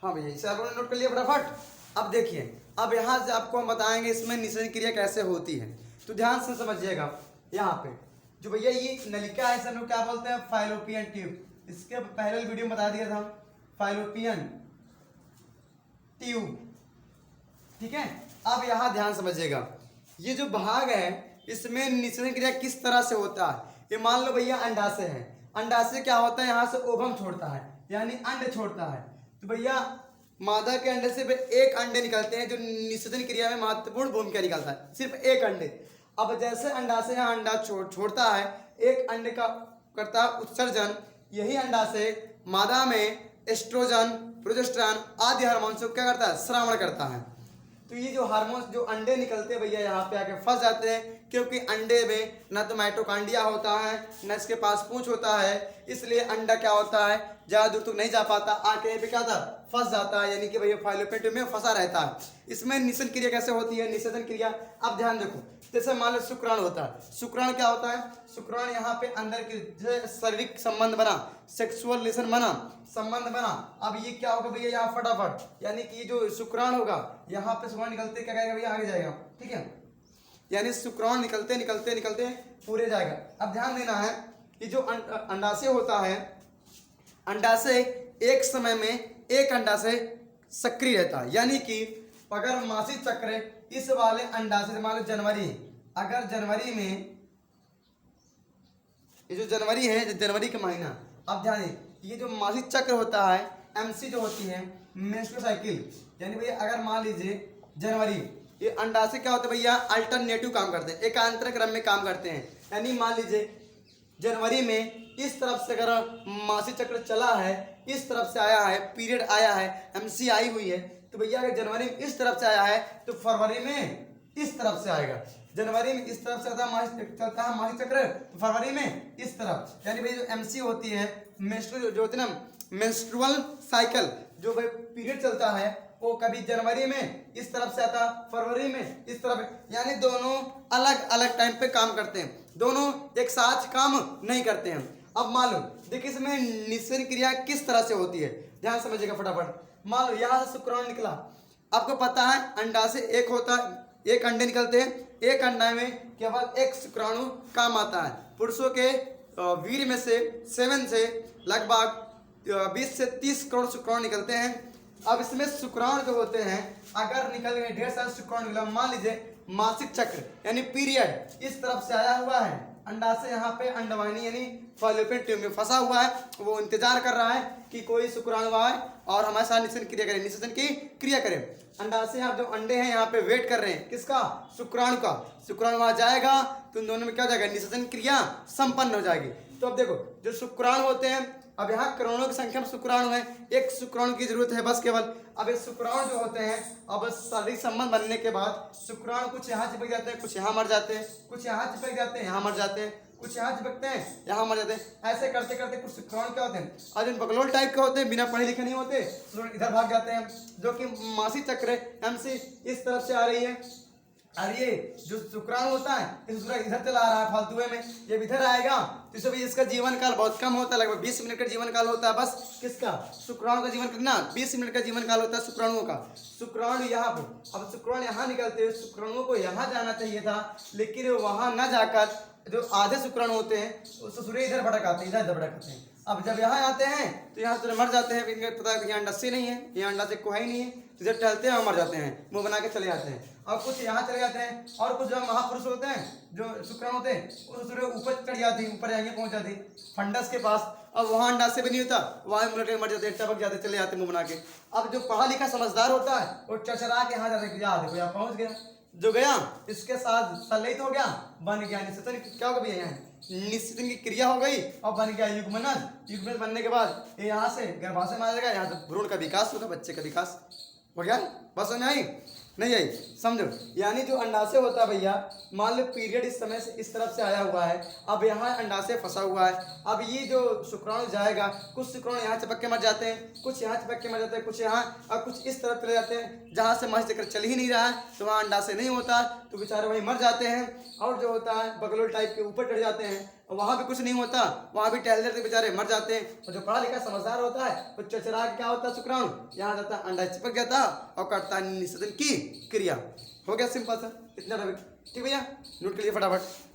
हाँ भैया, इसे आप लोगों ने नोट कर लिया फटाफट। अब देखिए, अब यहाँ से आपको हम बताएंगे इसमें निषेचन क्रिया कैसे होती है, तो ध्यान से समझिएगा। यहाँ पे जो भैया ये नलिका है, इसे हम लोग क्या बोलते हैं, फाइलोपियन ट्यूब। इसके पहले वीडियो में बता दिया था, फाइलोपियन ट्यूब, ठीक है। अब यहाँ ध्यान समझिएगा, ये जो भाग है इसमें निषेचन क्रिया किस तरह से होता है। ये मान लो भैया अंडाशय है, अंडाशय क्या होता है, यहाँ से ओवम छोड़ता है यानी अंड छोड़ता है। तो भैया मादा के अंडे से एक अंडे निकलते हैं जो निषेचन क्रिया में महत्वपूर्ण भूमिका निकालता है, सिर्फ एक अंडे। अब जैसे अंडाशय यहाँ अंडा छोड़ता है, एक अंडे का करता है उत्सर्जन, यही अंडाशय मादा में एस्ट्रोजन, प्रोजेस्टेरॉन आदि हार्मोन से क्या करता है, श्रावण करता है। तो ये जो हार्मोन्स जो अंडे निकलते हैं भैया यहाँ पे आके फंस जाते हैं, क्योंकि अंडे में ना तो माइटोकॉन्ड्रिया होता है ना इसके पास पूंछ होता है, इसलिए अंडा क्या होता है ज़्यादा दूर तक नहीं जा पाता, आके पे क्या होता है, फंस जाता है, यानी कि भैया फाइलोपियन ट्यूब में फंसा रहता है। इसमें निषेचन क्रिया कैसे होती है, निषेचन क्रिया अब ध्यान देखो। जैसे मान लो शुक्राणु होता है, शुक्राणु क्या होता है, शुक्राणु यहाँ पे अंदर के शारीरिक संबंध बना, सेक्सुअल रिलेशन बना, संबंध बना। अब ये क्या होगा भैया यहाँ फटाफट, यानी कि जो शुक्राणु होगा यहाँ पे शुक्राणु निकलते क्या करेगा भैया, आगे जाएगा, ठीक है, यानी शुक्राणु निकलते निकलते निकलते पूरे जाएगा। अब ध्यान देना है कि जो अंडाशय होता है, अंडाशय एक समय में एक अंडाशय सक्रिय रहता है, यानी कि अगर मासिक चक्र इस वाले अंडाशय मान लो जनवरी, अगर जनवरी में ये जो जनवरी है, जनवरी का महीना, अब ध्यान दें ये जो मासिक चक्र होता है, एमसी जो होती है मेंस्ट्रुअल साइकिल, यानी भैया अगर मान लीजिए जनवरी, ये अंडाशय क्या होता है भैया, अल्टरनेटिव काम करते हैं, एकांतर क्रम में काम करते हैं। यानी मान लीजिए जनवरी में इस तरफ से अगर मासिक चक्र चला है, इस तरफ से आया है, पीरियड आया है, एमसी आई हुई है, तो भैया अगर जनवरी में इस तरफ से आया है तो फरवरी में इस तरफ से आएगा। जनवरी में इस तरफ से चलता है मासिक चक्र, तो फरवरी में इस तरफ, यानी भाई जो एमसी होती है मेंस्ट्रुअल जो होती है ना, मेंस्ट्रुअल साइकिल, जो भाई पीरियड चलता है वो कभी जनवरी में इस तरफ से आता, फरवरी में इस तरफ, यानी दोनों अलग अलग टाइम पे काम करते हैं, दोनों एक साथ काम नहीं करते हैं। अब मान लो देखिए इसमें निषेचन क्रिया किस तरह से होती है, ध्यान समझिएगा फटाफट। मान लो यहाँ से शुक्राणु निकला, आपको पता है अंडा से एक होता है, एक अंडे निकलते हैं, एक अंडा में केवल एक शुक्राणु काम आता है। पुरुषों के वीर्य में से 7 से लगभग 20 से 30 करोड़ शुक्राणु निकलते हैं। अब इसमें शुक्राणु जो होते हैं, अगर निकल गए ढेर सारे शुक्राणु निकला, मान लीजिए मासिक चक्र यानी पीरियड इस तरफ से आया हुआ है, अंडाशय यहाँ पे अंडवाहिनी यानी फाइलोपियन ट्यूब में फंसा हुआ है, वो इंतजार कर रहा है कि कोई शुक्राणु आए और हमारे साथ निषेचन क्रिया करे, निषेचन की क्रिया करे। अंडाशय यहाँ जो अंडे हैं यहाँ पे वेट कर रहे हैं, किसका, शुक्राणु का। शुक्राणु वहां जाएगा तो इन दोनों में क्या हो जाएगा, निषेचन क्रिया संपन्न हो जाएगी। तो अब देखो जो शुक्राणु होते हैं, अब यहाँ करोड़ों की संख्या में शुक्राणु है, एक शुक्राणु की जरूरत है बस केवल। अब ये शुक्राणु जो होते हैं, अब शारीरिक संबंध बनने के बाद शुक्राणु कुछ यहाँ चिपक जाते हैं, कुछ यहाँ मर जाते हैं, कुछ यहाँ चिपक जाते हैं, यहाँ मर जाते हैं, कुछ यहाँ चिपकते हैं, यहाँ मर जाते हैं। ऐसे करते करते कुछ शुक्राणु क्या होते हैं, आज इन बकलोल टाइप के होते हैं, बिना पढ़े लिखे नहीं होते, इधर भाग जाते हैं, जो कि मासिक चक्र एमसी इस तरफ से आ रही है। और ये जो शुक्राणु होता है इधर चला आ रहा है फालतुए में, जब इधर आएगा तो इसे भी इसका जीवन काल बहुत कम होता है, लगभग 20 मिनट का जीवन काल होता है बस। किसका, शुक्राणु का जीवन कितना, 20 मिनट का जीवन काल होता है शुक्राणुओं का। शुक्राणु यहाँ पे, अब शुक्राणु यहाँ निकलते हैं, शुक्राणुओं को यहाँ जाना चाहिए था, लेकिन वहाँ न जाकर जो आधे शुक्राणु होते हैं उससे सूर्य इधर भड़क आते हैं, इधर भड़क आते हैं। अब जब यहाँ आते हैं तो यहाँ से मर जाते हैं, इनको पता है कि यहाँ अंडा से नहीं है, यहाँ अंडा से कोई नहीं है, इधर टहलते हैं और मर जाते हैं, मुंह बना के चले जाते हैं। और कुछ यहाँ चले जाते हैं, और कुछ जो महापुरुष होते हैं, जो शुक्राणु होते हैं, उस सूर्य ऊपर चढ़ जाती, ऊपर जाएंगे पहुंच जाती फंडस के पास। अब वहाँ अंडा से भी नहीं होता, वहाँ मर जाते, टपक जाते, चले जाते मुंह बना के। अब जो पढ़ा लिखा समझदार होता है वो चरचरा के यहाँ जाते, देखो यहाँ पहुंच गया, जो गया इसके साथ संलयित हो गया, बन गया निषेचन। क्या होगा भैया, यहाँ निषेचन की क्रिया हो गई और बन गया युग्मनज। युग्मनज बनने के बाद ये यहाँ से गर्भाशय में आ जाएगा, यहाँ से भ्रूण का विकास होगा, बच्चे का विकास हो गया। बस समझ आई नहीं आई, समझो। यानी जो अंडाशय होता है भैया, मान लो पीरियड इस समय से इस तरफ से आया हुआ है, अब यहाँ अंडाशय फंसा हुआ है। अब ये जो शुक्राणु जाएगा, कुछ शुक्राणु यहाँ चिपक के मर जाते हैं, कुछ यहाँ चिपक के मर जाते हैं, कुछ यहाँ, और कुछ इस तरफ चले जाते हैं जहाँ से मासिक चक्र चल ही नहीं रहा है, तो वहाँ अंडाशय नहीं होता, तो बेचारे वहीं मर जाते हैं। और जो होता है बगलोल टाइप के ऊपर चढ़ जाते हैं, और वहाँ भी कुछ नहीं होता, वहाँ भी टहल देते बेचारे मर जाते हैं। और जो पढ़ा लिखा समझदार होता है वो चरचरा के क्या होता है, शुक्राणु यहाँ जाता है, अंडा चिपक जाता है और करता है निषेचन की क्रिया। हो गया सिंपल सा, इतना ठीक भैया, नोट के लिए फटाफट।